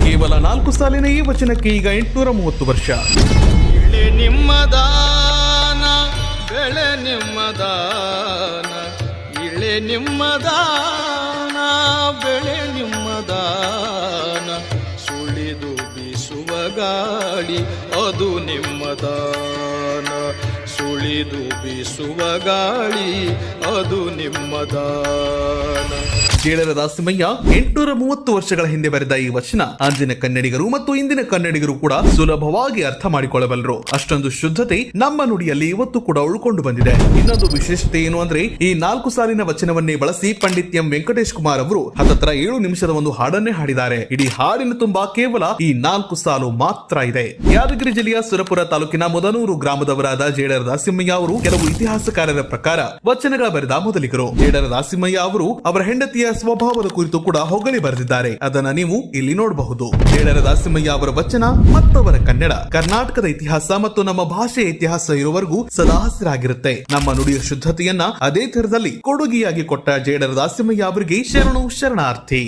ಕೇವಲ 4 ಸಾಲಿನ ಈ ವಚನಕ್ಕೆ ಈಗ 830 ವರ್ಷ. ಇಳೆ ನಿಮ್ಮದಾನ ಬೆಳೆ ನಿಮ್ಮದಾನ, ಇಳೆ ನಿಮ್ಮದಾನ ಬೆಳೆ ನಿಮ್ಮದಾನ, ಸುಳಿದು ಬೀಸುವ ಗಾಳಿ ಅದು ನಿಮ್ಮದಾನ, ಸುಳಿದು ಬೀಸುವ ಗಾಳಿ ಅದು ನಿಮ್ಮದಾನ. ಜೇಡರ ದಾಸಿಮಯ್ಯ 830 ವರ್ಷಗಳ ಹಿಂದೆ ಬರೆದ ಈ ವಚನ ಅಂದಿನ ಕನ್ನಡಿಗರು ಮತ್ತು ಇಂದಿನ ಕನ್ನಡಿಗರು ಕೂಡ ಸುಲಭವಾಗಿ ಅರ್ಥ ಮಾಡಿಕೊಳ್ಳಬಲ್ಲರು. ಅಷ್ಟೊಂದು ಶುದ್ಧತೆ ನಮ್ಮ ನುಡಿಯಲ್ಲಿ ಇವತ್ತು ಕೂಡ ಉಳ್ಕೊಂಡು ಬಂದಿದೆ. ಇನ್ನೊಂದು ವಿಶೇಷತೆ ಏನು ಅಂದ್ರೆ, ಈ 4 ಸಾಲಿನ ವಚನವನ್ನೇ ಬಳಸಿ ಪಂಡಿತ್ ಎಂ ವೆಂಕಟೇಶ್ ಕುಮಾರ್ ಅವರು ಹತ್ತತ್ರ 7 ನಿಮಿಷದ ಒಂದು ಹಾಡನ್ನೇ ಹಾಡಿದ್ದಾರೆ. ಇಡೀ ಹಾಡಿನ ತುಂಬಾ ಕೇವಲ ಈ 4 ಸಾಲು ಮಾತ್ರ ಇದೆ. ಯಾದಗಿರಿ ಜಿಲ್ಲೆಯ ಸುರಪುರ ತಾಲೂಕಿನ ಮುದನೂರು ಗ್ರಾಮದವರಾದ ಜೇಡರ ದಾಸಿಮಯ್ಯ ಅವರು ಕೆಲವು ಇತಿಹಾಸಕಾರರ ಪ್ರಕಾರ ವಚನಗಳ ಬರೆದ ಮೊದಲಿಗರು. ಜೇಡರ ದಾಸಿಮಯ್ಯ ಅವರು ಅವರ ಹೆಂಡತಿಯ ಸ್ವಭಾವದ ಕುರಿತು ಕೂಡ ಹೊಗಳಿ ಬರೆದಿದ್ದಾರೆ. ಅದನ್ನ ನೀವು ಇಲ್ಲಿ ನೋಡಬಹುದು. ಜೇಡರ ದಾಸಿಮಯ್ಯ ಅವರ ವಚನ ಮತ್ತವರ ಕನ್ನಡ, ಕರ್ನಾಟಕದ ಇತಿಹಾಸ ಮತ್ತು ನಮ್ಮ ಭಾಷೆಯ ಇತಿಹಾಸ ಇರುವವರೆಗೂ ಸದಾ ಹಸಿರಾಗಿರುತ್ತೆ. ನಮ್ಮ ನುಡಿಯ ಶುದ್ಧತೆಯನ್ನ ಅದೇ ತರದಲ್ಲಿ ಕೊಡುಗೆಯಾಗಿ ಕೊಟ್ಟ ಜೇಡರ ದಾಸಿಮಯ್ಯ ಅವರಿಗೆ ಶರಣು ಶರಣಾರ್ಥಿ.